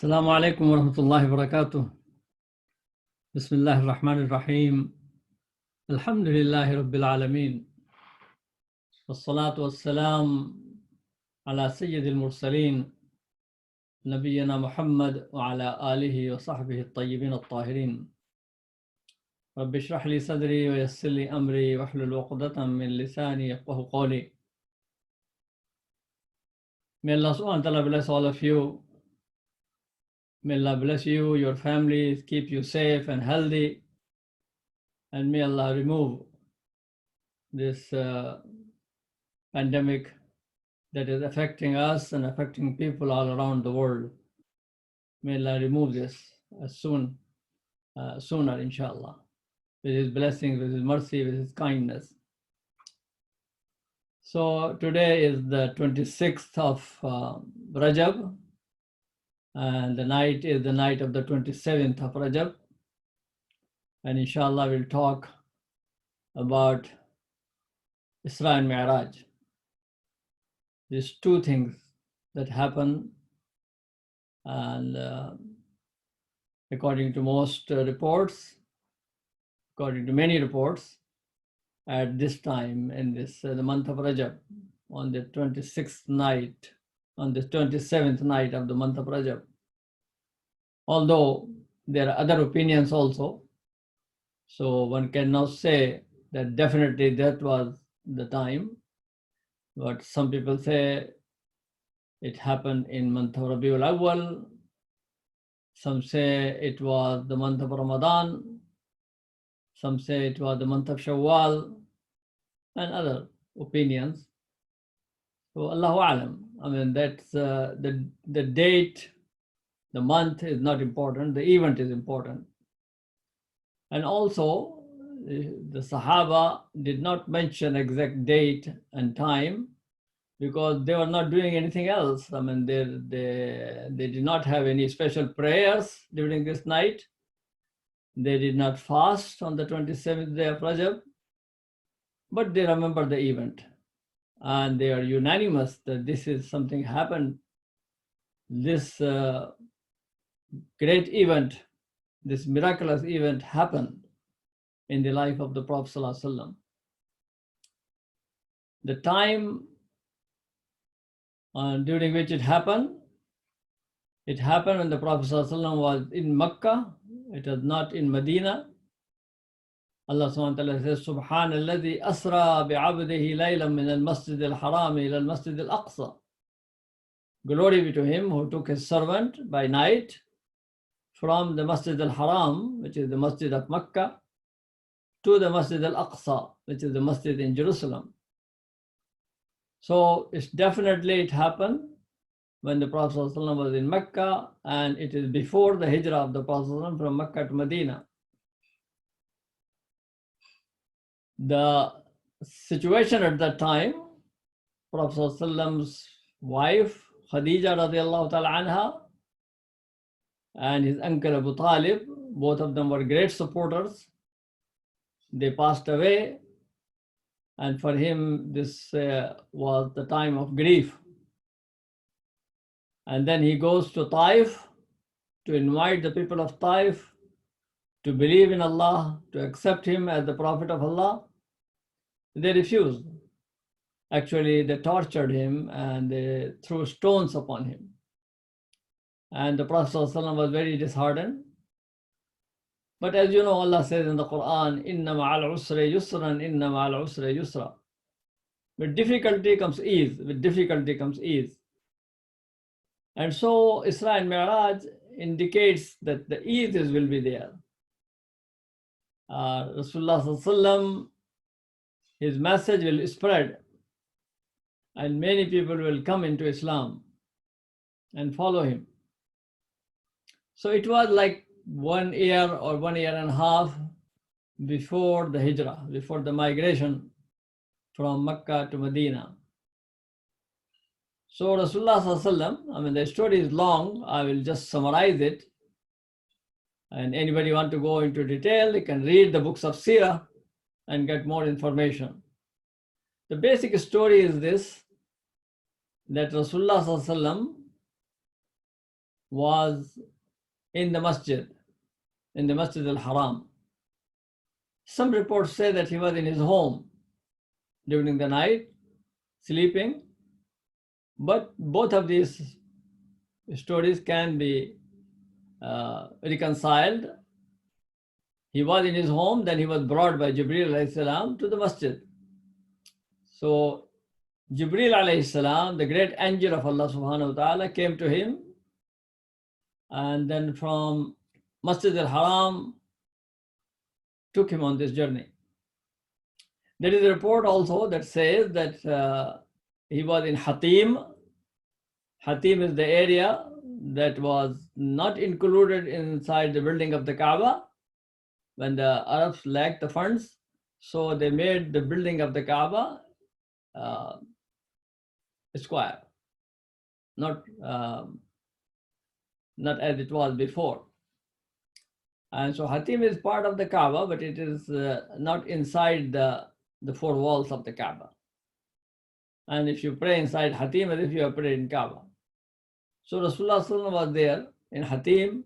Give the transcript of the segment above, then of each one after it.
السلام عليكم ورحمة الله وبركاته. بسم الله الرحمن الرحيم. الحمد لله رب العالمين، والصلاة والسلام على سيد المرسلين نبينا محمد وعلى آله وصحبه الطيبين الطاهرين. رب اشرح لي صدري ويسر لي أمري واحلل عقدة من لساني يفقهوا قولي. May Allah subhanahu wa ta'ala bless all of you. May Allah bless you, your families, keep you safe and healthy, and may Allah remove this pandemic that is affecting us and affecting people all around the world. May Allah remove this sooner, inshallah, with His blessings, with His mercy, with His kindness. So today is the 26th of Rajab, and the night is the night of the 27th of Rajab. And inshallah, we'll talk about Isra and Mi'raj. These two things that happen, and according to most reports, according to many reports, at this time in this the month of Rajab, on the 26th night, on the 27th night of the month of Rajab. Although there are other opinions also, so one cannot say that definitely that was the time, but some people say it happened in month of Rabiul Awwal. Some say it was the month of Ramadan. Some say it was the month of Shawwal, and other opinions. So Allahu Alam. I mean, that's the date, the month is not important. The event is important. And also, the Sahaba did not mention exact date and time because they were not doing anything else. I mean, they did not have any special prayers during this night. They did not fast on the 27th day of Rajab, but they remember the event. And they are unanimous that this is something happened. This great event, this miraculous event happened in the life of the Prophet ﷺ. The time during which it happened when the Prophet ﷺ was in Mecca. It was not in Medina. Allah subhanahu wa ta'ala says, Subhanalladhi asra bi'abdihi laylan min al-masjid al-haram ila al-masjid al-aqsa. Glory be to him who took his servant by night from the Masjid al-Haram, which is the Masjid of Mecca, to the Masjid al-Aqsa, which is the Masjid in Jerusalem. So it's definitely it happened when the Prophet ﷺ was in Mecca, and it is before the hijrah of the Prophet ﷺ from Mecca to Medina. The situation at that time, Prophet ﷺ's wife, Khadija radiallahu ta'ala anha, and his uncle Abu Talib, both of them were great supporters. They passed away, and for him this was the time of grief. And then he goes to Taif to invite the people of Taif to believe in Allah, to accept him as the Prophet of Allah. They refused. Actually, they tortured him and they threw stones upon him. And the Prophet ﷺ was very disheartened. But as you know, Allah says in the Quran, Inna ma'al usri yusran, inna ma'al usri yusra. With difficulty comes ease. With difficulty comes ease. And so Isra and Mi'raj indicates that the ease will be there. Rasulullah sallallahu alaihi wasallam, his message will spread, and many people will come into Islam and follow him. So it was like 1 year or 1 year and a half before the hijrah, before the migration from Mecca to Medina. So Rasulullah sallallahu alaihi wasallam, I mean, the story is long. I will just summarize it. And anybody want to go into detail, they can read the books of Sirah and get more information. The basic story is this, that Rasulullah sallallahu alaihi wasallam was in the masjid, in the Masjid al-Haram. Some reports say that he was in his home during the night, sleeping, but both of these stories can be reconciled. He was in his home, then he was brought by Jibreel alayhi salam to the masjid. So Jibreel alayhi salam, the great angel of Allah subhanahu wa ta'ala, came to him, and then from Masjid al-Haram took him on this journey. There is a report also that says that he was in Hatim. Hatim is the area that was not included inside the building of the Kaaba when the Arabs lacked the funds. So they made the building of the Kaaba square, not as it was before. And so Hatim is part of the Kaaba, but it is not inside the four walls of the Kaaba. And if you pray inside Hatim, as if you have prayed in Kaaba. So Rasulullah Sallallahu was there in Hatim,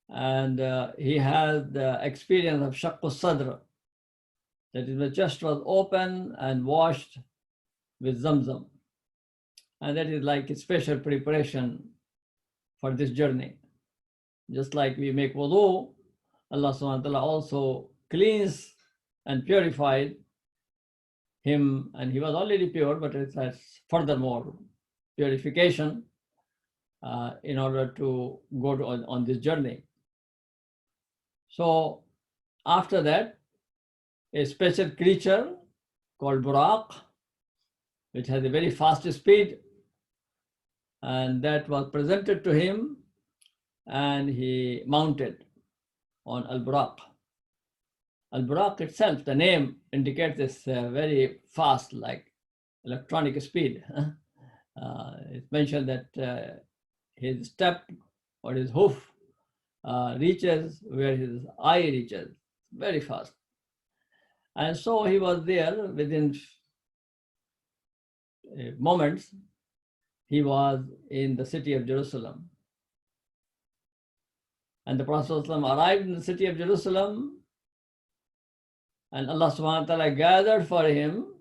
and he had the experience of Shaqqu Sadr, that is, the chest was open and washed with Zamzam. And that is like a special preparation for this journey. Just like we make wudu, Allah subhanahu wa ta'ala also cleans and purified him, and he was already pure, but it has furthermore purification in order to go on this journey. So after that, a special creature called Buraq, which has a very fast speed, and that was presented to him, and he mounted on Al-Buraq. Al-Buraq itself, the name indicates this very fast, like electronic speed. It's mentioned that his step or his hoof reaches where his eye reaches, very fast. And so he was there within moments. He was in the city of Jerusalem. And the Prophet ﷺ arrived in the city of Jerusalem, and Allah subhanahu wa ta'ala gathered for him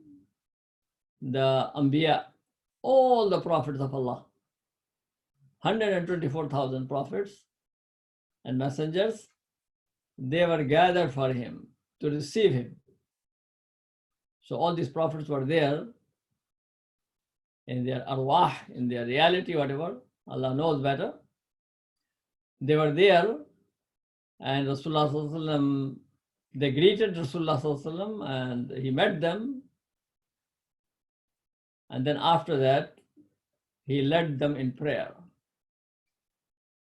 the Anbiya, all the prophets of Allah, 124,000 prophets and messengers. They were gathered for him to receive him. So all these prophets were there in their arwah, in their reality, whatever, Allah knows better. They were there, and Rasulullah Sallallahu Alaihi Wasallam, they greeted Rasulullah Sallallahu Alaihi Wasallam, and he met them. And then after that, he led them in prayer.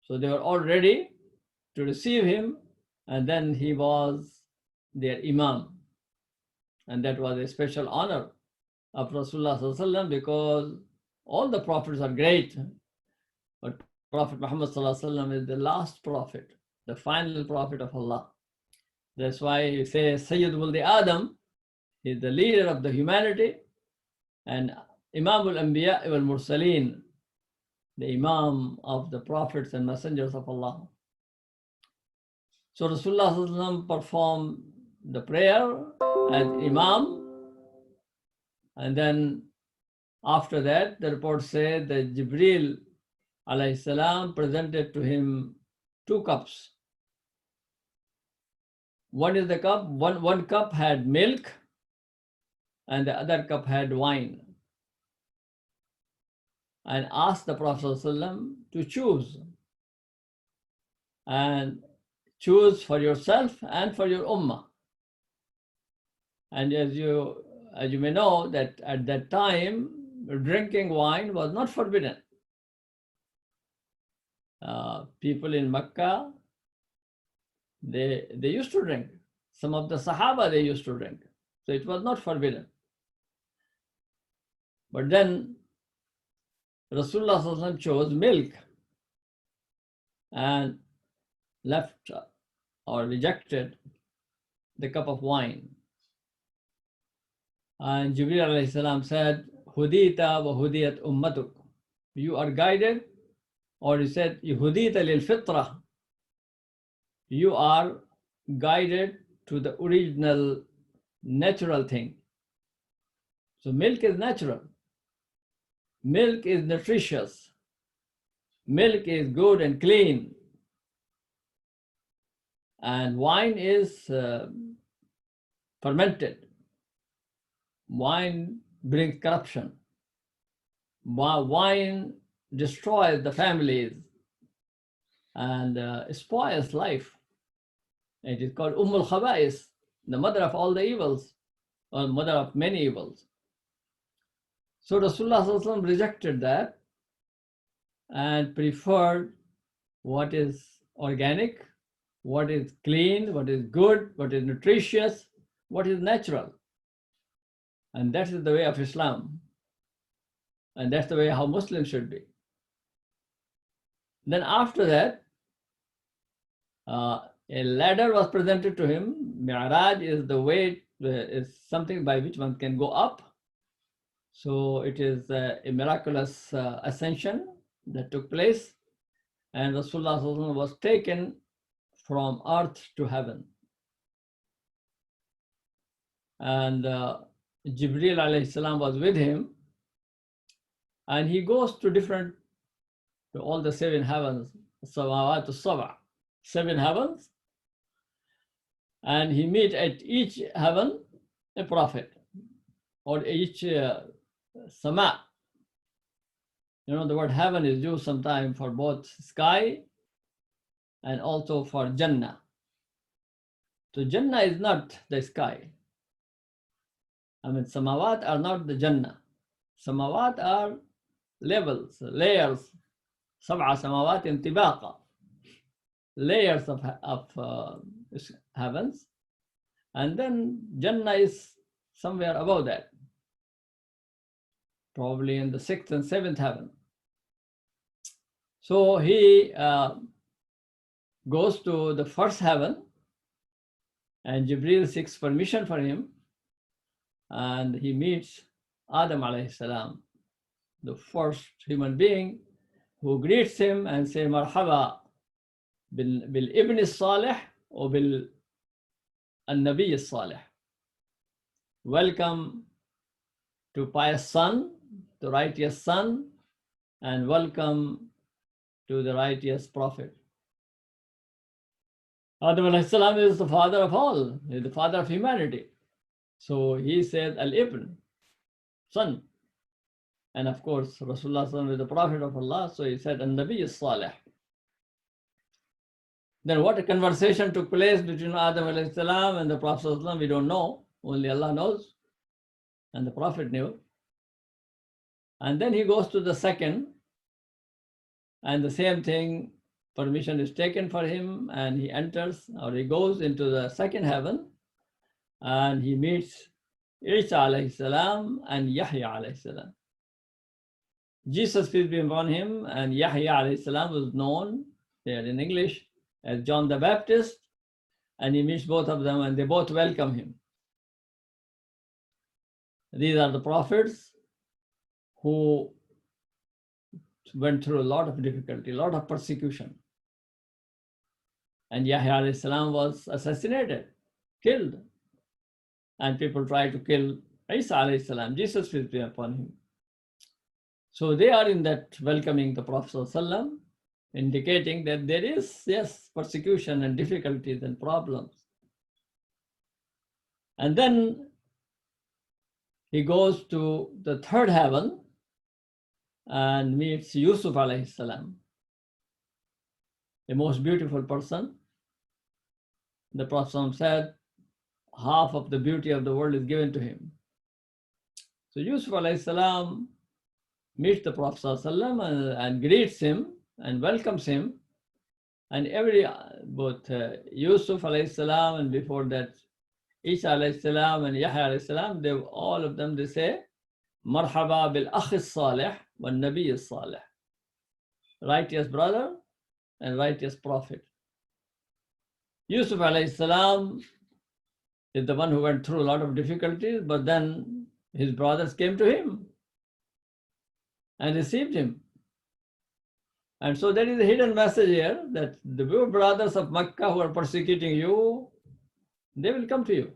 So they were all ready to receive him, and then he was their Imam. And that was a special honor of Rasulullah Sallallahu Alaihi Wasallam, because all the prophets are great, but Prophet Muhammad Sallallahu Alaihi Wasallam is the last prophet, the final prophet of Allah. That's why he says Sayyid Wuldi Adam is the leader of the humanity, and Imam al-Anbiya wal Mursaleen, the Imam of the prophets and messengers of Allah. So Rasulullah Sallallahu Alaihi Wasallam performed the prayer as Imam, and then after that, the report said that Jibreel alayhi salam presented to him two cups. One is the cup, one cup had milk, and the other cup had wine, and asked the Prophet ﷺ to choose, and choose for yourself and for your ummah. And as you may know, that at that time, drinking wine was not forbidden. People in Mecca, they used to drink. Some of the Sahaba, they used to drink. So it was not forbidden. But then Rasulullah Sallallahu Alaihi Wasallam chose milk and left or rejected the cup of wine. And Jibreel alayhi salam said, Hudita wa hudiyat ummatuk. You are guided Or he said, "Yuhdita lil fitra." You are guided to the original natural thing. So milk is natural. Milk is nutritious. Milk is good and clean. And wine is fermented. Wine brings corruption. Wine destroys the families and spoils life. It is called Khaba'is, the mother of all the evils, or mother of many evils. So Rasulullah Sallallahu Alaihi Wasallam rejected that and preferred what is organic, what is clean, what is good, what is nutritious, what is natural. And that is the way of Islam. And that's the way how Muslims should be. Then after that, a ladder was presented to him. Mi'raj is the way, is something by which one can go up. So it is a miraculous ascension that took place. And Rasulullah was taken from earth to heaven. And Jibreel alayhi salam was with him. And he goes to all the seven heavens, samawat as-sab'a, seven heavens. And he meets at each heaven a prophet, or each sama. You know, the word heaven is used sometimes for both sky and also for Jannah. So Jannah is not the sky. I mean, samawat are not the Jannah. Samawat are levels, layers, sab'a samawat tibaqa, layers of heavens. And then Jannah is somewhere above that, probably in the 6th and 7th heaven. So he goes to the first heaven, and Jibreel seeks permission for him, and he meets Adam alayhi salam, the first human being, who greets him and says, "Marhaba bil ibn as-salih or bil an-nabi as-salih." Welcome to pious son, the righteous son, and welcome to the righteous prophet. Adam alayhi salam is the father of all, is the father of humanity. So he said, Al-Ibn, son. And of course, Rasulullah is the prophet of Allah, so he said, An-Nabi as-Salih. Then what a conversation took place between Adam alayhi salam and the Prophet sallallahu alaihi wasallam, we don't know, only Allah knows, and the Prophet knew. And then he goes to the second, and the same thing, permission is taken for him, and he enters, or he goes into the second heaven, and he meets Isa alayhi salam and Yahya alayhi salam. Jesus, peace be upon him, and Yahya alayhi salam was known there in English as John the Baptist, and he meets both of them, and they both welcome him. These are the prophets who went through a lot of difficulty, a lot of persecution. And Yahya alayhi salam was assassinated, killed. And people tried to kill Isa alayhi salam, Jesus, peace be upon him. So they are in that welcoming the Prophet sallallahu alaihi wasallam, indicating that there is, yes, persecution and difficulties and problems. And then he goes to the third heaven and meets Yusuf alayhi salam, the most beautiful person. The Prophet said, half of the beauty of the world is given to him. So Yusuf alayhi salam meets the Prophet and greets him and welcomes him. And both Yusuf alayhi salam and before that Isa alayhi salam and Yahya alayhi salam, all of them, they say, Marhaba bil akhi salih wa nabi salih. Righteous brother and righteous prophet. Yusuf alayhi salam is the one who went through a lot of difficulties, but then his brothers came to him and received him. And so there is a hidden message here that the brothers of Makkah who are persecuting you, they will come to you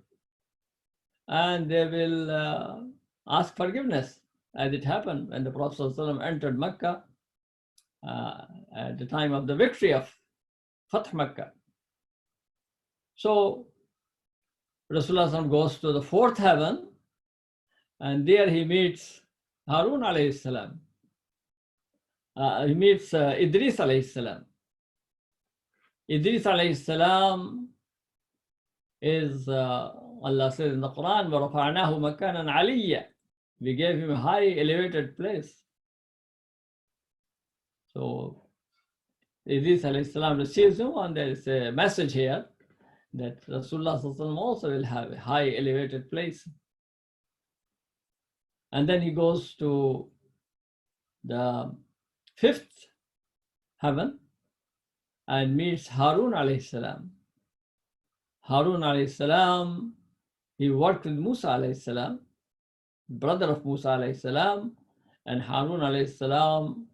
and they will ask forgiveness, as it happened when the Prophet ﷺ entered Makkah at the time of the victory of Fath Makkah. So Rasulullah goes to the fourth heaven, and there he meets Harun alayhi salam. He meets Idris alayhi salam. Idris alayhi salam is, Allah says in the Quran, وَرَفَعْنَاهُ مَكَانًا عَلِيًّا. We gave him a high elevated place. So Idris alayhi salam receives him, and there is a message here that Rasulullah also will have a high elevated place. And then he goes to the fifth heaven and meets Harun alayhi salam. Harun alayhi salam, he worked with Musa alayhi salam, brother of Musa alayhi salam, and Harun alayhi salam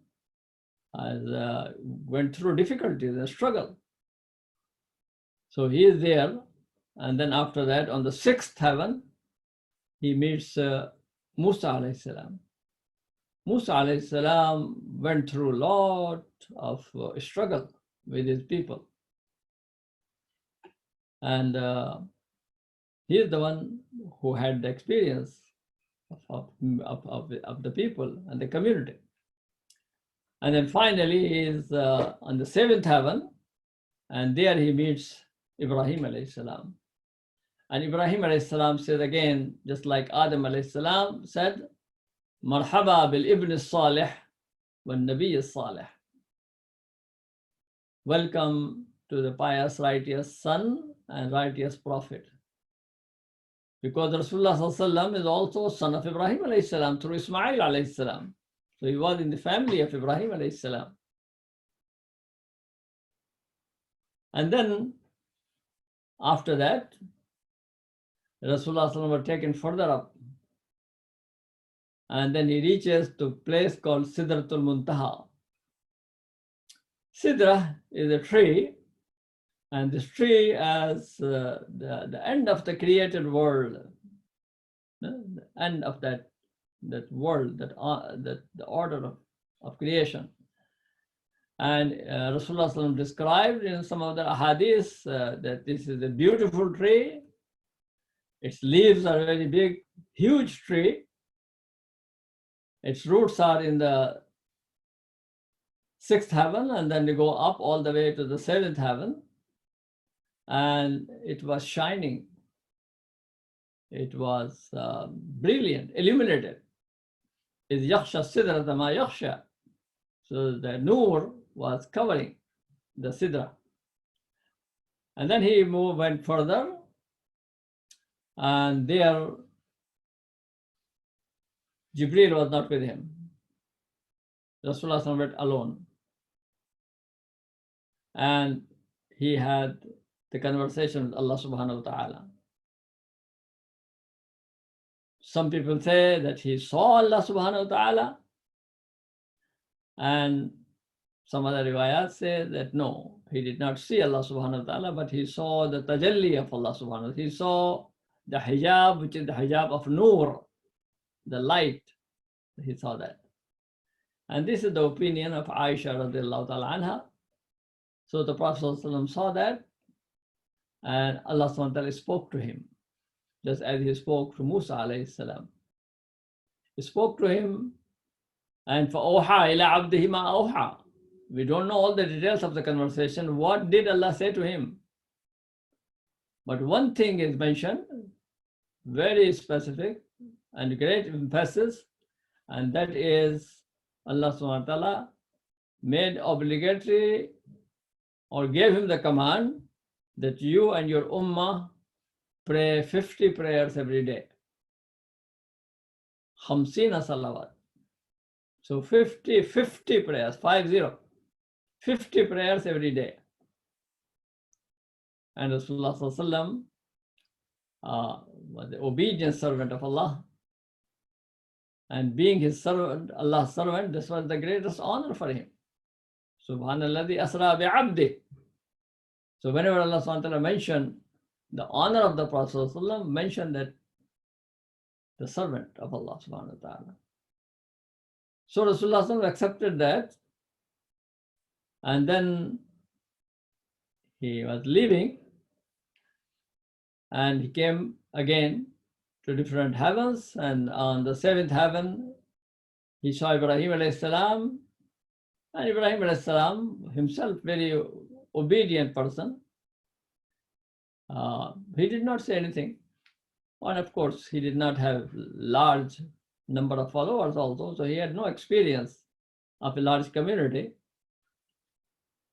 went through difficulties and struggle. So he is there, and then after that, on the sixth heaven, he meets Musa alayhi salam. Musa alayhi salam went through a lot of struggle with his people. And he is the one who had the experience of the people and the community. And then finally, he is on the seventh heaven, and there he meets Ibrahim alayhi salam. And Ibrahim alayhi salam said again, just like Adam alayhi salam said, Marhaba bil ibn salih wal nabiy salih. Welcome to the pious, righteous son and righteous prophet. Because Rasulullah sallallahu alaihi wasallam is also son of Ibrahim alayhi salam through Ismail alayhi salam. So he was in the family of Ibrahim alayhi salam. And then after that, Rasulullah sallallahu was taken further up. And then he reaches to a place called Sidratul Muntaha. Sidra is a tree, and this tree as the end of the created world, the end of that world, that the order of creation. And Rasulullah sallallahu described in some of the ahadith that this is a beautiful tree. Its leaves are very big, huge tree. Its roots are in the sixth heaven, and then they go up all the way to the seventh heaven. And it was shining. It was brilliant, illuminated. Is yakhsha sidrata ma yakhsha. So the nur was covering the sidra. And then he went further, and there Jibreel was not with him. Rasulullah went alone. And he had the conversation with Allah subhanahu wa ta'ala. Some people say that he saw Allah subhanahu wa ta'ala, and some other riwayat say that no, he did not see Allah subhanahu wa ta'ala, but he saw the tajalli of Allah subhanahu wa ta'ala. He saw the hijab, which is the hijab of nur, the light. He saw that. And this is the opinion of Aisha radiallahu ta'ala anha. So the Prophet ﷺ saw that, and Allah subhanahu wa ta'ala spoke to him, just as he spoke to Musa alayhi salam. He spoke to him, and فَأَوْحَى إِلَىٰ عَبْدِهِ مَا أَوْحَى. We don't know all the details of the conversation. What did Allah say to him? But one thing is mentioned, very specific and great emphasis, and that is Allah subhanahu wa ta'ala made obligatory or gave him the command that you and your ummah pray 50 prayers every day. 50 salawat. So 50 prayers, 50 prayers every day. And Rasulullah sallallahu was the obedient servant of Allah. And being his servant, Allah's servant, this was the greatest honor for him. Subhanalladhi asra bi'abdi. So whenever Allah subhanahu wa ta'ala mentioned the honor of the Prophet sallallahu alaihi wasallam, mentioned that the servant of Allah subhanahu wa ta'ala. So Rasulullah sallallahu alaihi wasallam accepted that, and then he was leaving, and he came again to different heavens, and on the seventh heaven he saw Ibrahim alayhi salam, and Ibrahim alayhi salam himself, very obedient person, he did not say anything. And of course he did not have large number of followers also, so he had no experience of a large community.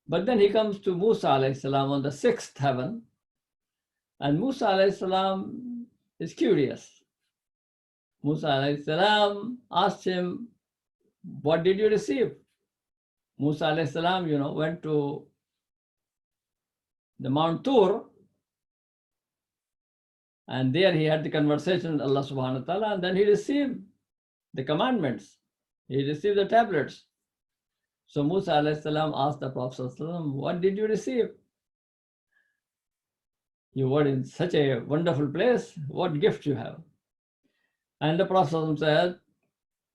But then he comes to Musa alayhi salam on the sixth heaven, and Musa alayhi salam is curious. Musa alayhi salam asked him, what did you receive? Musa alayhi salam, went to the Mount Tur, and there he had the conversation with Allah subhanahu wa ta'ala, and then he received the commandments. He received the tablets. So Musa alayhi salam asked the Prophet sallallahu alaihi wasallam, what did you receive? You were in such a wonderful place. What gift you have? And the Prophet sallallahu alaihi wasallam said,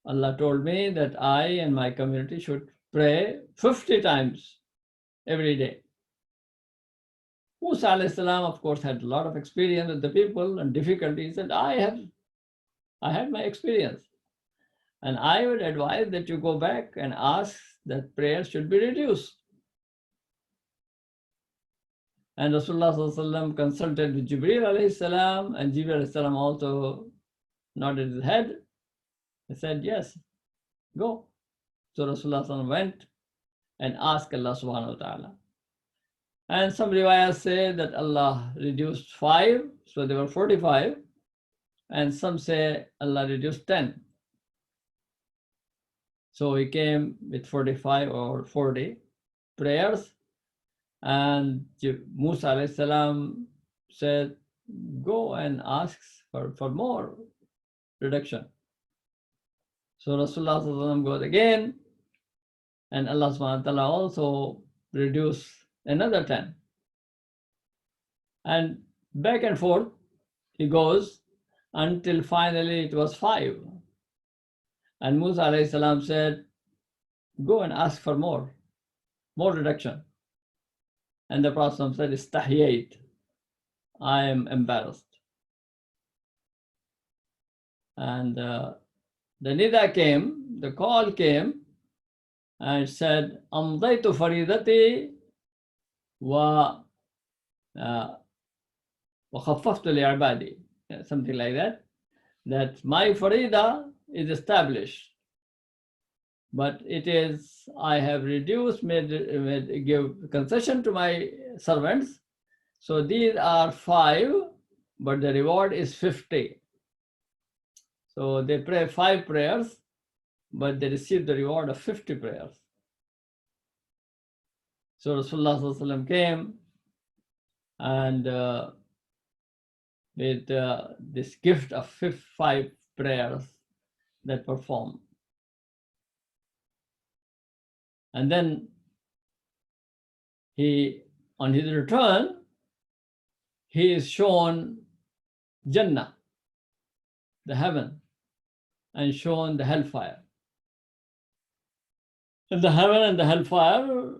Allah told me that I and my community should pray 50 times every day. Musa alayhi salam, of course, had a lot of experience with the people and difficulties, and I had my experience. And I would advise that you go back and ask that prayer should be reduced. And Rasulullah sallallahu alaihi wasallam consulted with Jibreel alayhi salam, and Jibreel alayhi salam also nodded his head. He said, yes, go. So Rasulullah sallallahu alaihi wasallam went and asked Allah subhanahu wa ta'ala. And some riwayahs say that Allah reduced 5, so there were 45, and some say Allah reduced 10. So he came with 45 or 40 prayers, and Musa alayhi salam said, go and ask for more reduction. So Rasulullah sallallahu alaihi wasallam goes again, and Allah subhanahu wa ta'ala also reduced another 10. And back and forth he goes until finally it was 5. And Musa alayhi salam said, go and ask for more reduction. And the Prophet said, istahyayt, I am embarrassed. And the nida came, the call came, and it said, amdaytu faridati wa khaffaftu li'ibadi, something like that my farida is established, but it is, I have reduced, give concession to my servants. So these are 5, but the reward is 50. So they pray 5 prayers, but they receive the reward of 50 prayers. So Rasulullah sallallahu alaihi wasallam came, and with this gift of 5 prayers that perform. And then on his return, he is shown Jannah, the heaven, and shown the hellfire. In the heaven and the hellfire,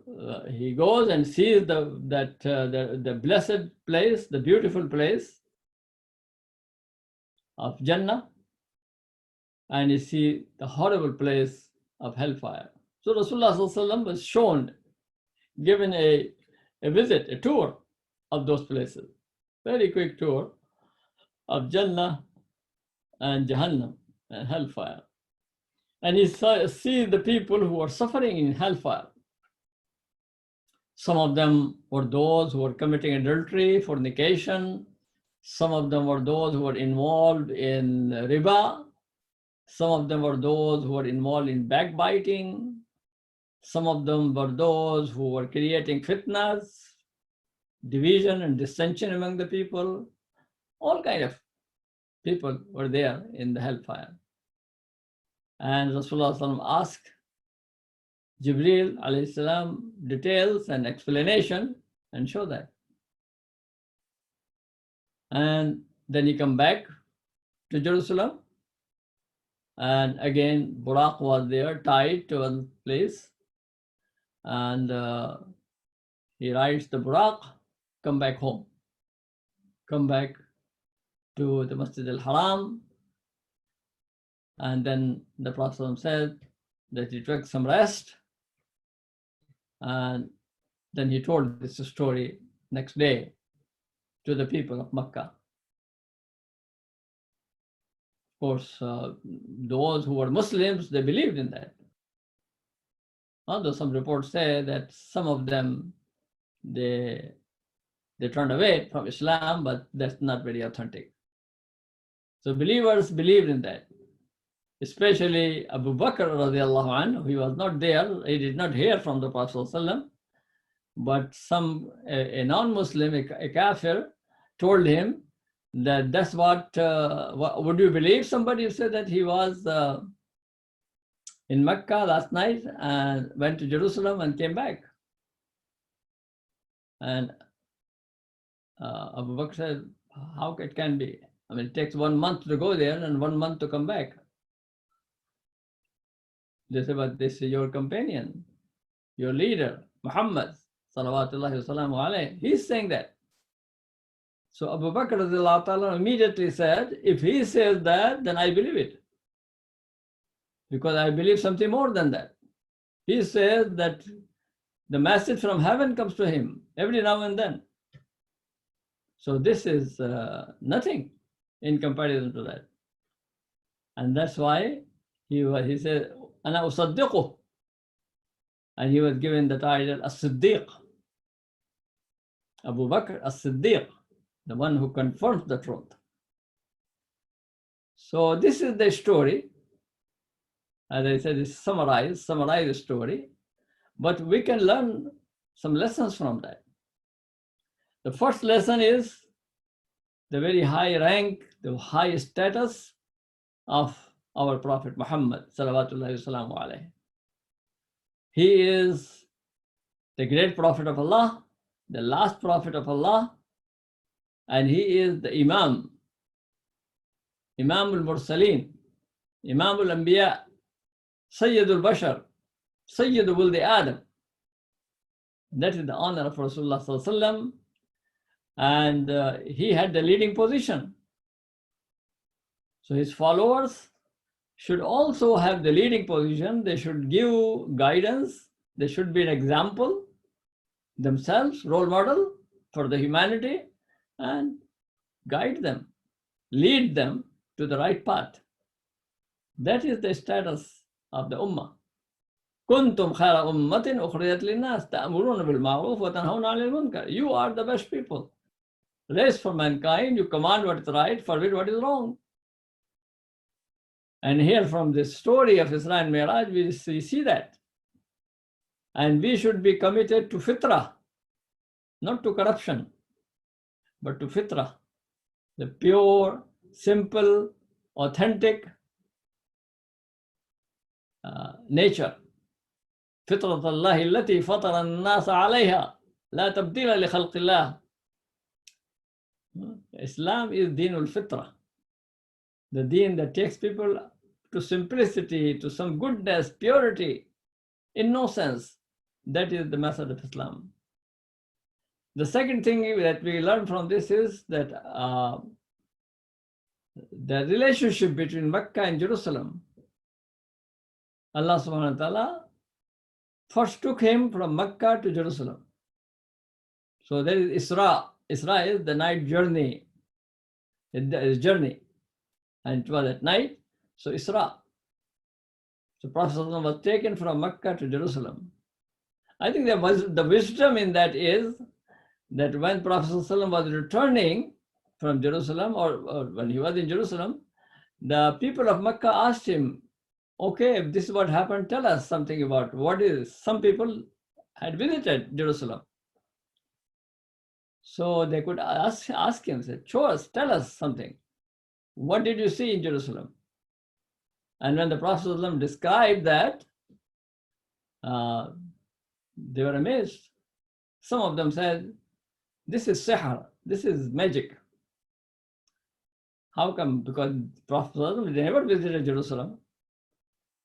he goes and sees the blessed place, the beautiful place of Jannah, and he sees the horrible place of hellfire. So Rasulullah sallallahu alaihi wasallam was shown, given a visit, a tour of those places, very quick tour of Jannah and Jahannam and hellfire. And he sees the people who are suffering in hellfire. Some of them were those who were committing adultery, fornication. Some of them were those who were involved in riba. Some of them were those who were involved in backbiting. Some of them were those who were creating fitnas, division and dissension among the people. All kind of people were there in the hellfire. And Rasulullah sallallahu alaihi wasallam asked Jibreel alayhi salam details and explanation and show that. And then he come back to Jerusalem, and again Buraq was there tied to one place, and he rides the Buraq, come back home, come back to the Masjid al-Haram, and then the Prophet said that he took some rest, and then he told this story next day to the people of Mecca. Of course, those who were Muslims, they believed in that. Although some reports say that some of them, they turned away from Islam, but that's not very authentic. So believers believed in that. Especially Abu Bakr radiallahu anhu, he was not there, he did not hear from the Prophet ﷺ, but a non-Muslim, a kafir, told him that that's what would you believe somebody said that he was in Mecca last night and went to Jerusalem and came back? And Abu Bakr said, how it can be? I mean, it takes 1 month to go there and 1 month to come back. They said, but this is your companion, your leader, Muhammad, salawatullahi wasalamu alayhi. He's saying that. So Abu Bakr immediately said, if he says that, then I believe it. Because I believe something more than that. He says that the message from heaven comes to him every now and then. So this is nothing in comparison to that. And that's why he said, Ana usaddiquh. And he was given the title as-Siddiq. Abu Bakr as-Siddiq, the one who confirms the truth. So this is the story. As I said, it's summarize the story. But we can learn some lessons from that. The first lesson is the very high rank, the high status of our Prophet Muhammad salawatullahi wasalamu alayhi. He is the great Prophet of Allah, the last Prophet of Allah, and he is the Imam al-Mursaleen, Imam al-Anbiya, Sayyid al-Bashar, Sayyid Wuldi Adam. That is the honor of Rasulullah sallallahu alaihi wasallam, and he had the leading position. So his followers should also have the leading position. They should give guidance. They should be an example themselves, role model for the humanity, and guide them, lead them to the right path. That is the status of the Ummah. كنتم خير أمة أخرجت للناس تأمرون بالمعروف وتنهون عن المنكر. You are the best people. Race for mankind, you command what is right, forbid what is wrong. And here from this story of Isra and Mi'raj, we see that. And we should be committed to fitrah, not to corruption, but to fitrah, the pure, simple, authentic nature. فطرة الله التي فطر الناس عليها لا تبديل لخلق الله. Islam is Deenul Fitrah, the deen that takes people to simplicity, to some goodness, purity, innocence. That is the method of Islam. The second thing that we learn from this is that the relationship between Mecca and Jerusalem, Allah subhanahu wa ta'ala first took him from Mecca to Jerusalem. So there is Isra. Isra is the night journey. Journey. And it was at night. So Isra. So Prophet was taken from Mecca to Jerusalem. I think the wisdom in that is that when Prophet was returning from Jerusalem, or when he was in Jerusalem, the people of Mecca asked him, okay, if this is what happened, tell us something about what is. Some people had visited Jerusalem. So they could ask him, say, show us, tell us something. What did you see in Jerusalem? And when the Prophet described that, uh, they were amazed. Some of them said, this is sihr, this is magic. How come? Because Prophet they never visited Jerusalem.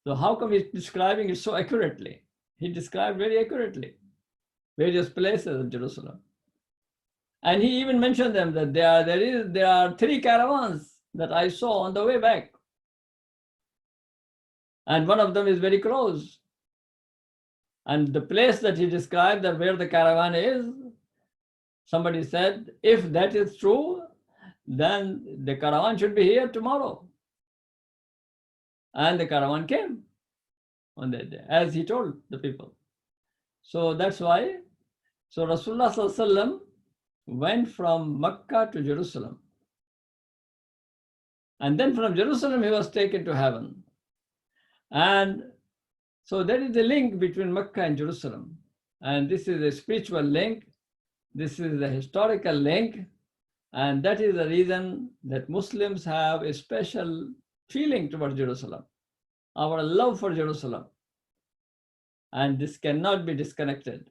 So how come he's describing it so accurately? He described very accurately various places of Jerusalem. And he even mentioned them that there are 3 caravans that I saw on the way back. And one of them is very close. And the place that he described, that where the caravan is, somebody said, if that is true, then the caravan should be here tomorrow. And the caravan came on that day, as he told the people. So that's why, so Rasulullah Sallallahu Alaihi Wasallam went from Mecca to Jerusalem. And then from Jerusalem, he was taken to heaven. And so there is a link between Mecca and Jerusalem. And this is a spiritual link. This is a historical link. And that is the reason that Muslims have a special feeling towards Jerusalem, our love for Jerusalem. And this cannot be disconnected.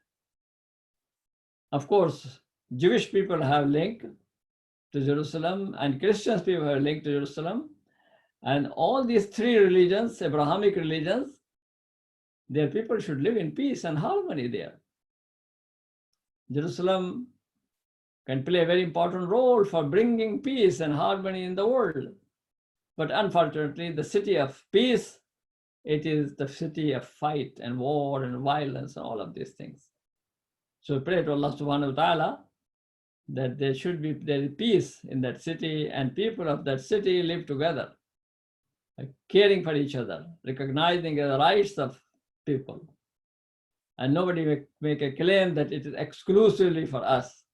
Of course, Jewish people have link to Jerusalem, and Christians people have link to Jerusalem. And all these 3 religions, Abrahamic religions, their people should live in peace and harmony there. Jerusalem can play a very important role for bringing peace and harmony in the world. But unfortunately, the city of peace, it is the city of fight and war and violence and all of these things. So pray to Allah subhanahu wa ta'ala that there is peace in that city, and people of that city live together, caring for each other, recognizing the rights of people. And nobody make a claim that it is exclusively for us.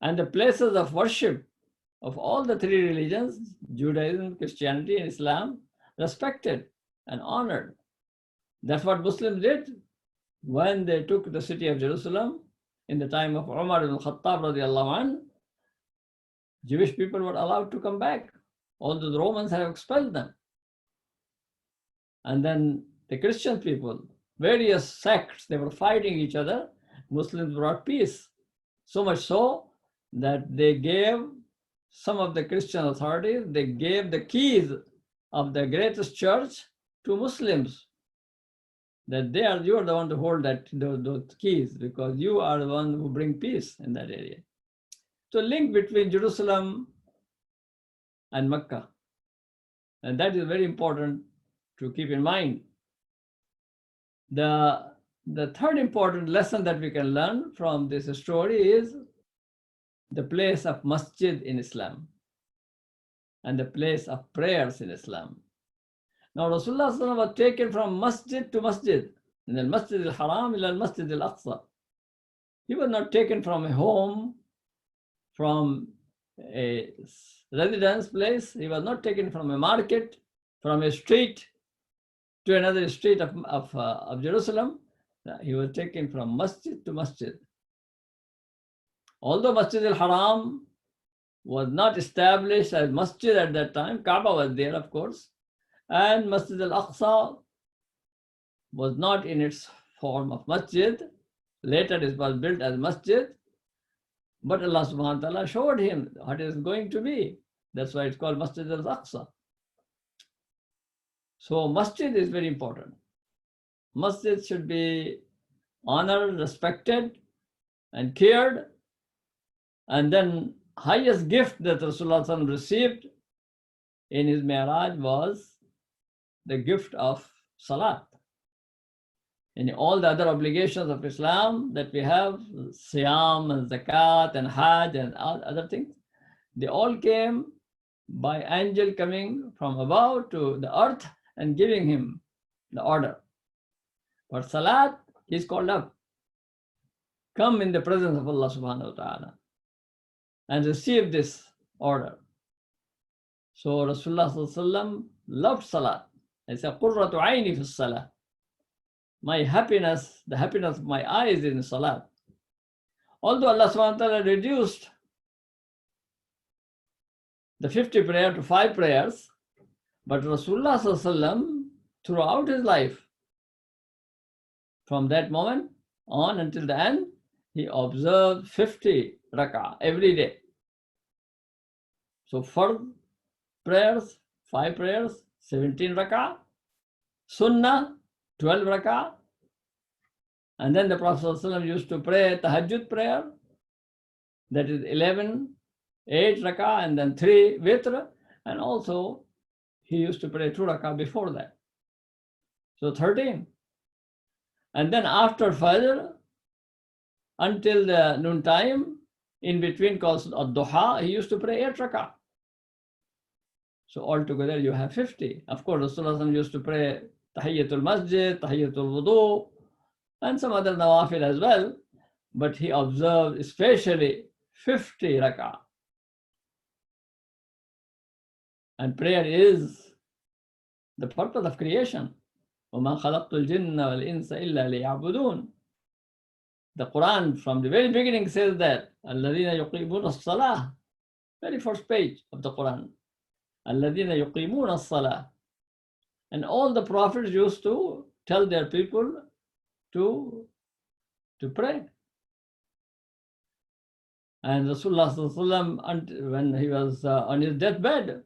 And the places of worship of all the 3 religions, Judaism, Christianity, and Islam, respected and honored. That's what Muslims did when they took the city of Jerusalem in the time of Umar ibn Khattab radiallahu anh. Jewish people were allowed to come back, although the Romans have expelled them. And then the Christian people, various sects, they were fighting each other. Muslims brought peace. So much so that they gave some of the Christian authorities, they gave the keys of the greatest church to Muslims. That you are the one to hold those keys, because you are the one who bring peace in that area. So link between Jerusalem and Mecca. And that is very important to keep in mind. The third important lesson that we can learn from this story is the place of masjid in Islam and the place of prayers in Islam. Now Rasulullah was taken from masjid to masjid, in the Masjid al-Haram ila al-Masjid al-Aqsa. He was not taken from a home, from a residence place. He was not taken from a market, from a street to another street of Jerusalem. He was taken from masjid to masjid. Although Masjid al-Haram was not established as masjid at that time, Kaaba was there, of course, and Masjid al-Aqsa was not in its form of masjid. Later it was built as masjid, but Allah subhanahu wa ta'ala showed him what it is going to be. That's why it's called Masjid al-Aqsa. So masjid is very important. Masjid should be honored, respected, and cared. And then highest gift that Rasulullah received in his Mi'raj was the gift of Salat. In all the other obligations of Islam that we have, Siyam and Zakat and Hajj and other things, they all came by angel coming from above to the earth and giving him the order. But Salat is called up. Come in the presence of Allah subhanahu wa ta'ala and receive this order. So Rasulullah loved Salat. He said, Qurratu ayni fi salah. My happiness, the happiness of my eyes is in Salat. Although Allah subhanahu wa ta'ala reduced the 50 prayer to 5 prayers, but Rasulullah throughout his life, From that moment on until the end, he observed 50 rak'ah every day. So for prayers, 5 prayers, 17 rak'ah, sunnah, 12 rak'ah, and then the Prophet ﷺ used to pray tahajjud prayer, that is 11, 8 rak'ah, and then 3 witr, and also he used to pray 2 rak'ah before that. So 13. And then after Fajr, until the noon time, in between calls ad-duha, he used to pray 8 rak'ah. So altogether you have 50. Of course, Rasulullah used to pray Tahiyyatul Masjid, Tahiyyatul Wudu, and some other nawafil as well. But he observed especially 50 rak'ah. And prayer is the purpose of creation. وَمَا خَلَقْتُ الْجِنَّ وَالْإِنسَ إِلَّا لِيَعْبُدُونَ. The Quran from the very beginning says that الَّذِينَ يُقِيمُونَ الصَّلَاةِ. Very first page of the Quran. الَّذِينَ يُقِيمُونَ الصَّلَاةِ. And all the prophets used to tell their people to pray. And Rasulullah, when he was on his deathbed,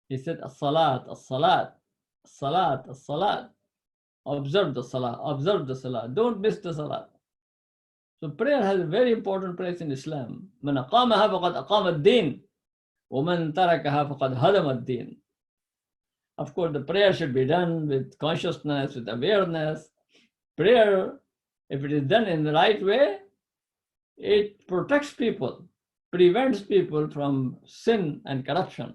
he said, as-salat, as-salat, as-salat, as-salat. Observe the salah, observe the salah. Don't miss the salah. So prayer has a very important place in Islam. من أقامها فقد أقام الدين ومن تركها فقد هدم الدين. Of course, the prayer should be done with consciousness, with awareness. Prayer, if it is done in the right way, it protects people, prevents people from sin and corruption.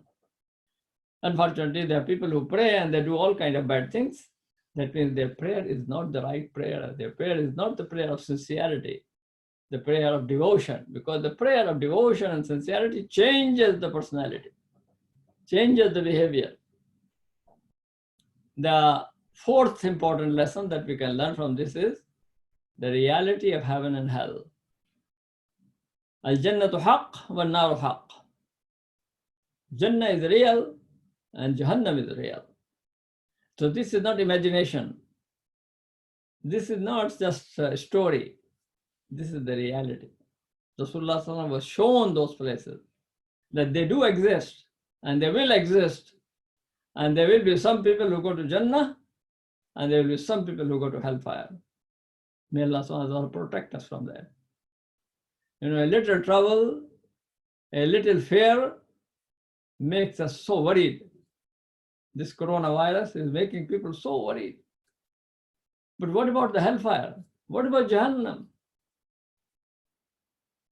Unfortunately, there are people who pray and they do all kinds of bad things. That means their prayer is not the right prayer. Their prayer is not the prayer of sincerity, the prayer of devotion, because the prayer of devotion and sincerity changes the personality, changes the behavior. The fourth important lesson that we can learn from this is the reality of heaven and hell. Al-Jannatu haqq wal-naru haqq. Jannah is real and Jahannam is real. So this is not imagination. This is not just a story. This is the reality. Rasulullah ﷺ was shown those places, that they do exist and they will exist. And there will be some people who go to Jannah and there will be some people who go to hellfire. May Allah SWT protect us from that. You know, a little trouble, a little fear makes us so worried. This coronavirus is making people so worried. But what about the hellfire? What about Jahannam?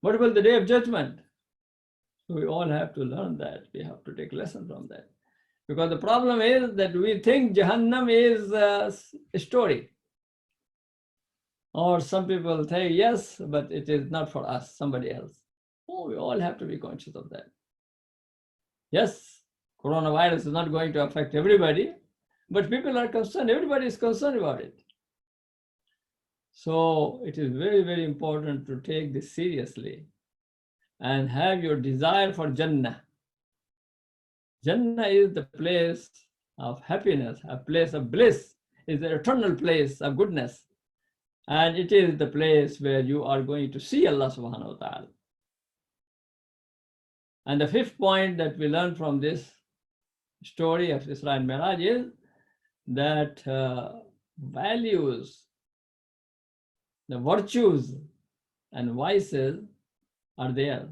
What about the day of judgment? So we all have to learn that. We have to take lessons from that. Because the problem is that we think Jahannam is a story. Or some people say, yes, but it is not for us, somebody else. Oh, we all have to be conscious of that. Yes, coronavirus is not going to affect everybody, but people are concerned. Everybody is concerned about it. So it is very, very important to take this seriously and have your desire for Jannah. Jannah is the place of happiness, a place of bliss, is the eternal place of goodness. And it is the place where you are going to see Allah subhanahu wa ta'ala. And the fifth point that we learn from this story of Isra and Miraj is that values, the virtues and vices are there.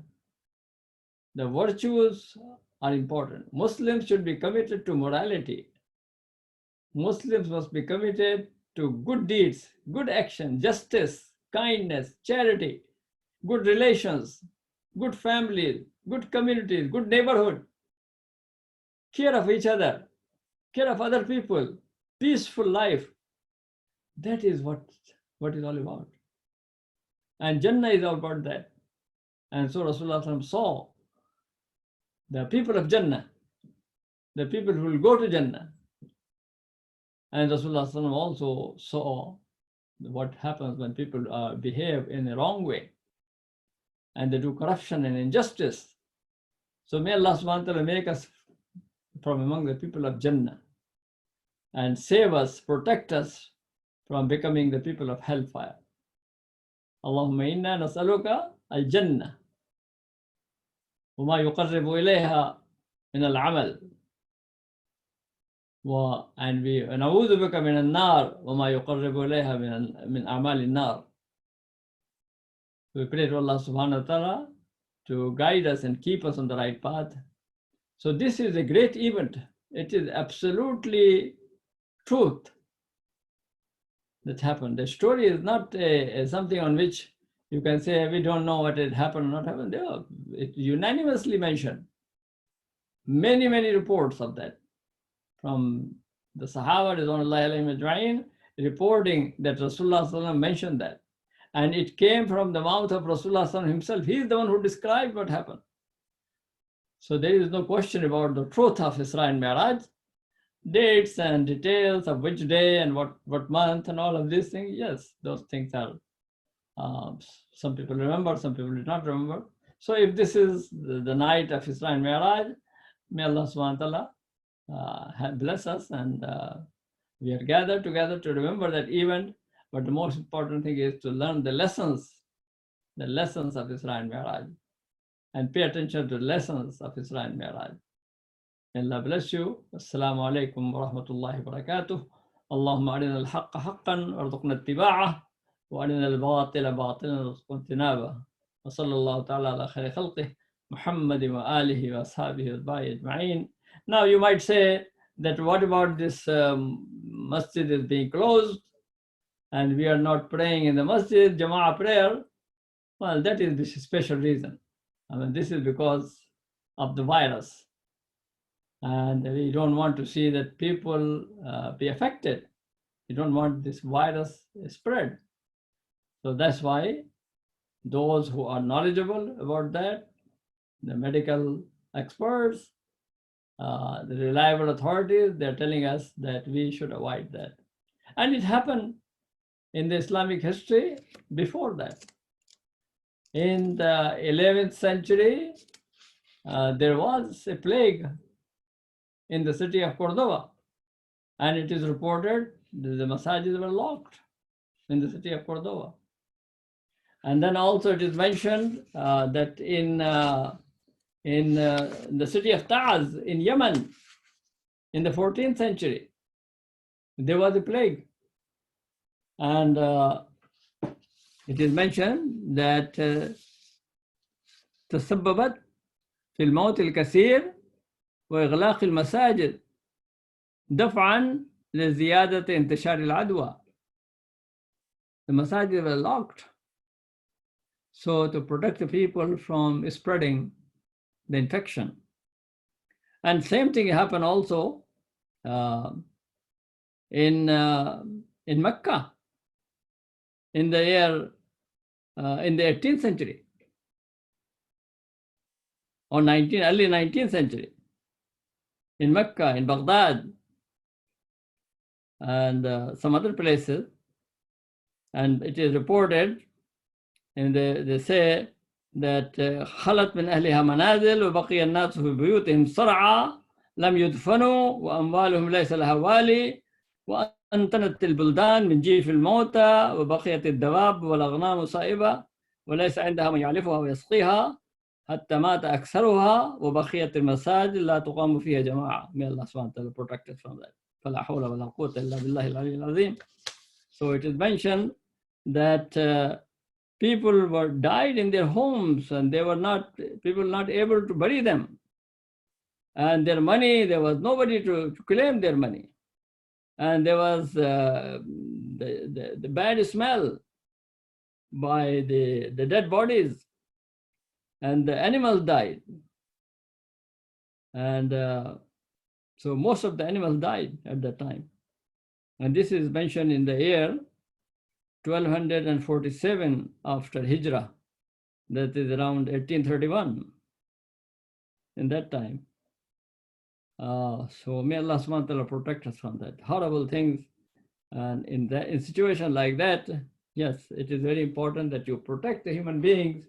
The virtues are important. Muslims should be committed to morality. Muslims must be committed to good deeds, good action, justice, kindness, charity, good relations, good families, good communities, good neighborhood, care of each other, care of other people, peaceful life. That is what is all about. And Jannah is all about that. And so Rasulullah saw the people of Jannah, the people who will go to Jannah. And Rasulullah also saw what happens when people behave in a wrong way and they do corruption and injustice. So may Allah subhanahu wa ta'ala make us from among the people of Jannah and save us, protect us from becoming the people of hellfire. Allahumma inna nas'aluka al-jannah وما يقرب إليها من العمل and we نعوذ بك من النار وما يقرب إليها من أعمال النار. We pray to Allah subhanahu wa ta'ala to guide us and keep us on the right path. So this is a great event. It is absolutely truth that happened. The story is not something on which you can say we don't know what had happened or not happened. It unanimously mentioned. Many reports of that from the Sahaba reporting that Rasulullah mentioned that. And it came from the mouth of Rasulullah himself. He is the one who described what happened. So there is no question about the truth of Isra and Mi'raj. Dates and details of which day and what month and all of these things, yes, those things are, some people remember, some people did not remember. So if this is the night of Isra and Mi'raj, may Allah subhanahu wa ta'ala bless us, and we are gathered together to remember that event. But the most important thing is to learn the lessons of Isra and Mi'raj, and pay attention to the lessons of Isra and Mi'raj. Allah bless you. Assalamu alaikum wa rahmatullahi wa barakatuh. Allahumma arina al-haqqa haqqan warzuqna ittiba'ah wa arina al-batila batilan warzuqna ijtinabah. Wa sallallahu ta'ala ala khayri khalqih Muhammadin wa alihi wa ashabihi wa ajma'in. Now you might say that what about this masjid is being closed and we are not praying in the masjid, Jama'ah prayer? Well, that is this special reason. I mean, this is because of the virus. And we don't want to see that people be affected. We don't want this virus spread. So that's why those who are knowledgeable about that, the medical experts, the reliable authorities, they're telling us that we should avoid that. And it happened in the Islamic history before that. In the 11th century, there was a plague in the city of Cordoba, and it is reported that the masajid were locked in the city of Cordoba. And then also it is mentioned that in the city of Taz in Yemen in the 14th century, there was a plague. And it is mentioned that تسببت في الموت الكثير وإغلاق المساجد دفعا لزيادة انتشار العدوى. The masajid were locked, so to protect the people from spreading the infection. And same thing happened also in Mecca in the year in the 18th century or early 19th century. In Mecca, in Baghdad, and some other places. And it is reported, and they say that خلت من أهلها منازل وبقي الناس في بيوتهم صرعى لم يدفنوا وأموالهم ليس لها والي وأنتنت البلدان من جيف الموتى وبقيت الدواب والأغنام صائبة وليس عندها من يعلفها ويسقيها حتى مات أكثرها وبقيت المساجد لا تقام فيها جماعة. May Allah subhanahu wa ta'ala protect us from that. فلا حول ولا قوة إلا بالله العلي العظيم. So it is mentioned that people were died in their homes, and people were not able to bury them. And their money, there was nobody to claim their money. And there was the bad smell by the dead bodies, and the animals died. And so most of the animals died at that time. And this is mentioned in the year 1247 after Hijrah, that is around 1831, in that time. So may Allah subhanahu wa ta'ala protect us from that horrible things. And in a situation like that, yes, it is very important that you protect the human beings,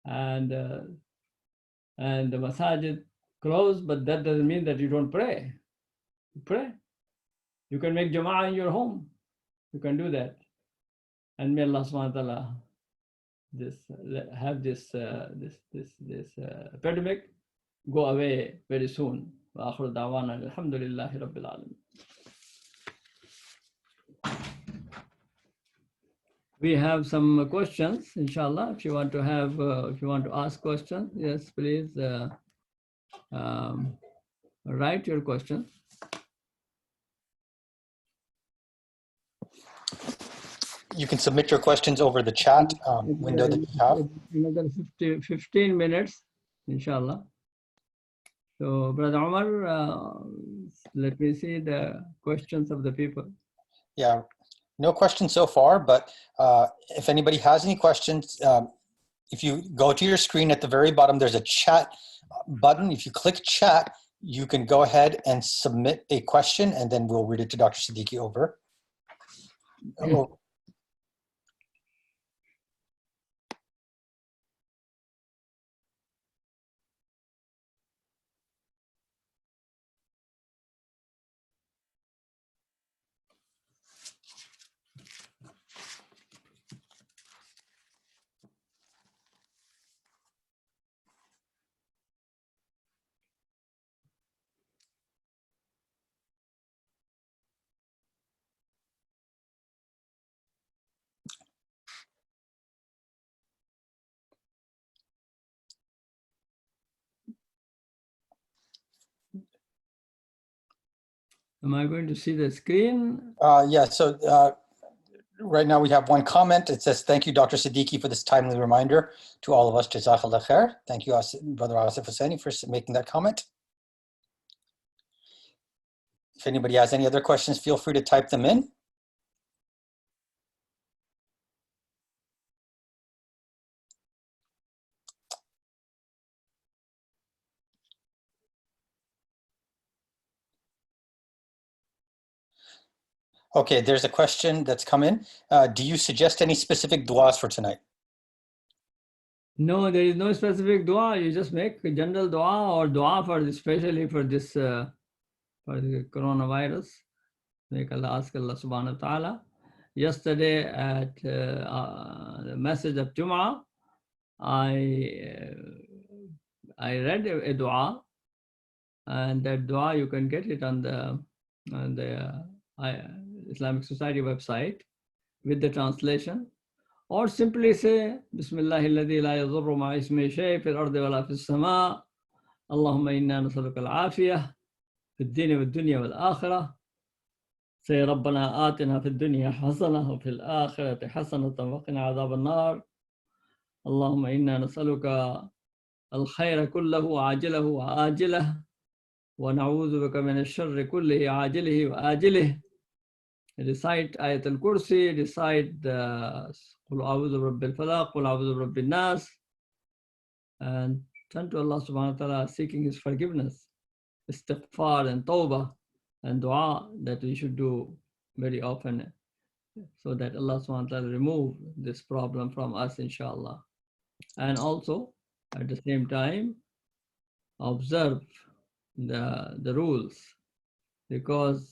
and the masajid closed, but that doesn't mean that you don't pray. You pray. You can make jama'ah in your home. You can do that. And may Allah subhanahu wa ta'ala have this epidemic go away very soon. وآخر دعوانا الحمد لله رب العالمين. We have some questions, inshallah. If you want to ask questions, yes, please write your question. You can submit your questions over the chat window that you have. Another 15 minutes, inshallah. So, Brother Omar, let me see the questions of the people. Yeah, no questions so far, but if anybody has any questions, if you go to your screen at the very bottom, there's a chat button. If you click chat, you can go ahead and submit a question, and then we'll read it to Dr. Siddiqi over. Oh. Am I going to see the screen? Yeah, so right now we have one comment. It says, thank you, Dr. Siddiqi, for this timely reminder to all of us. Jazakallah khair. Thank you, Brother Asif Hussaini, for making that comment. If anybody has any other questions, feel free to type them in. Okay, there's a question that's come in. Do you suggest any specific du'as for tonight? No, there is no specific dua. You just make a general dua or dua for this, especially for this for the coronavirus. Make Allah, ask Allah subhanahu wa ta'ala. Yesterday at the message of Jum'ah, I read a dua, and that dua you can get it on the Islamic Society website with the translation, or simply say Bismillahi alladhi la yadurru ma'a ismihi shay'un fil ardi wala fis sama'. Allahumma inna nas'aluka al-afiyah fid din wad dunya wal akhirah. Say Rabbana atina fid dunya hasanah wa fil akhirati hasanatan wa qina adhab an-nar. Allahumma inna nas'aluka al-khayra kullahu ajilahu wa ajilahu wa na'udhu bika min ash-sharri kullihi ajilihi wa ajilihi. Recite Ayat al-Kursi, recite Qul a'udhu birabbil falaq, Qul a'udhu birabbin nas, and turn to Allah subhanahu wa ta'ala seeking His forgiveness, istighfar and tawbah and dua that we should do very often, so that Allah subhanahu wa ta'ala remove this problem from us, inshallah. And also, at the same time, observe the rules, because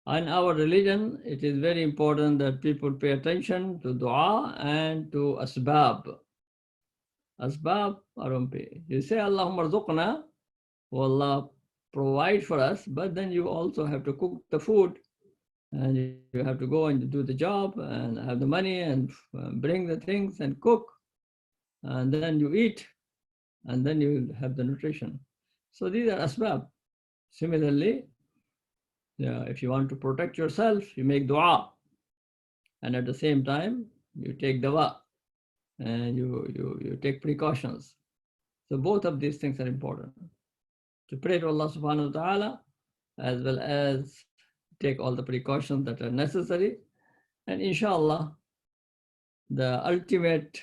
in our religion, it is very important that people pay attention to dua and to asbab. Asbab are umpi. You say Allahumma rzuqna, oh Allah provide for us, but then you also have to cook the food, and you have to go and do the job and have the money and bring the things and cook, and then you eat, and then you have the nutrition. So these are asbab. Similarly, if you want to protect yourself, you make dua, and at the same time you take dawa, and you take precautions. So both of these things are important, to pray to Allah subhanahu wa ta'ala, as well as take all the precautions that are necessary. And inshallah, the ultimate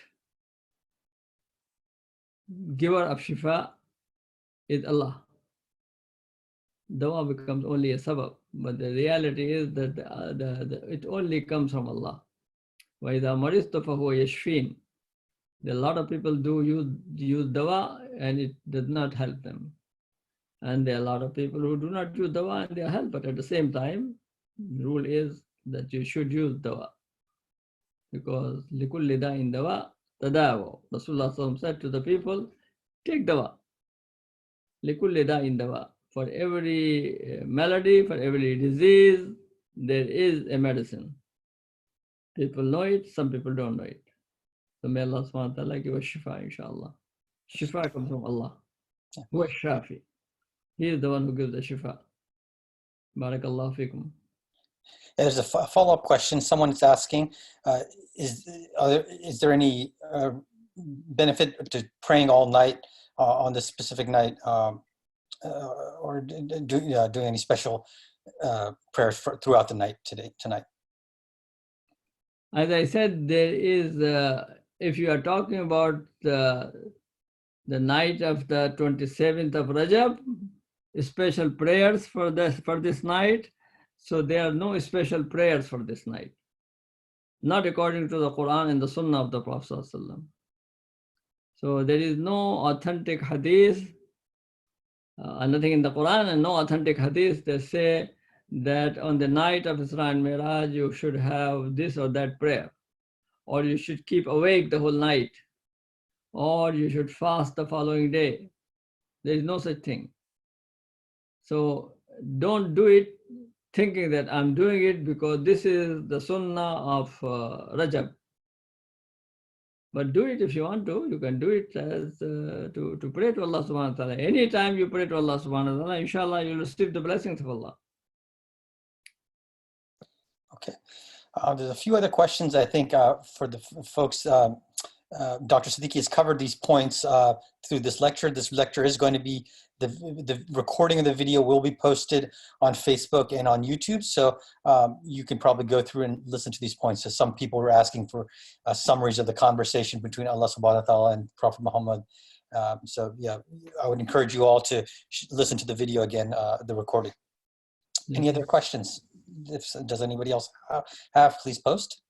giver of shifa is Allah. Dawa becomes only a sabab, but the reality is that it only comes from Allah. وَإِذَا مَرِضْتُ فَهُوَ يَشْفِينِ. A lot of people do use dawa, and it does not help them. And there are a lot of people who do not use dawa and they are helped, but at the same time, the rule is that you should use dawa. Because likulli da'in dawa tadawa. Rasulullah said to the people, take dawa. Likulli da'in dawa. For every malady, for every disease, there is a medicine. People know it, some people don't know it. So may Allah subhanahu wa ta'ala give us shifa, inshallah. Shifa comes from Allah. Huwa shafi. He is the one who gives the shifa. Barakallahu fikum. There's a follow-up question. Someone's asking, is there any benefit to praying all night on this specific night, or doing any special prayers throughout the night tonight? As I said, there is, if you are talking about the night of the 27th of Rajab, special prayers for this night. So there are no special prayers for this night, not according to the Quran and the Sunnah of the Prophet ﷺ. So there is no authentic hadith, nothing in the Quran and no authentic hadith that say that on the night of Isra and Miraj you should have this or that prayer, or you should keep awake the whole night, or you should fast the following day. There is no such thing. So don't do it thinking that I'm doing it because this is the sunnah of Rajab. But do it if you want to. You can do it as to pray to Allah subhanahu wa ta'ala. Anytime you pray to Allah subhanahu wa ta'ala, inshallah, you'll receive the blessings of Allah. Okay. There's a few other questions, I think, for the folks. Dr. Siddiqi has covered these points through this lecture. This lecture is going to be, the recording of the video will be posted on Facebook and on YouTube. So you can probably go through and listen to these points. So some people were asking for summaries of the conversation between Allah subhanahu wa ta'ala and Prophet Muhammad. So yeah, I would encourage you all to listen to the video again, the recording. Any other questions? Does anybody else have, please post.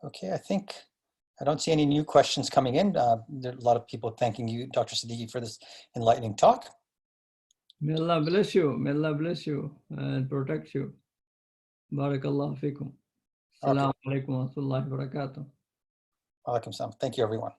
Okay, I don't see any new questions coming in. There are a lot of people thanking you, Dr. Siddiqi, for this enlightening talk. May Allah bless you. May Allah bless you and protect you. Barakallahu fikum. Assalamu alaikum wa rahmatullahi wa barakatuh. Alaikum salam. Thank you, everyone.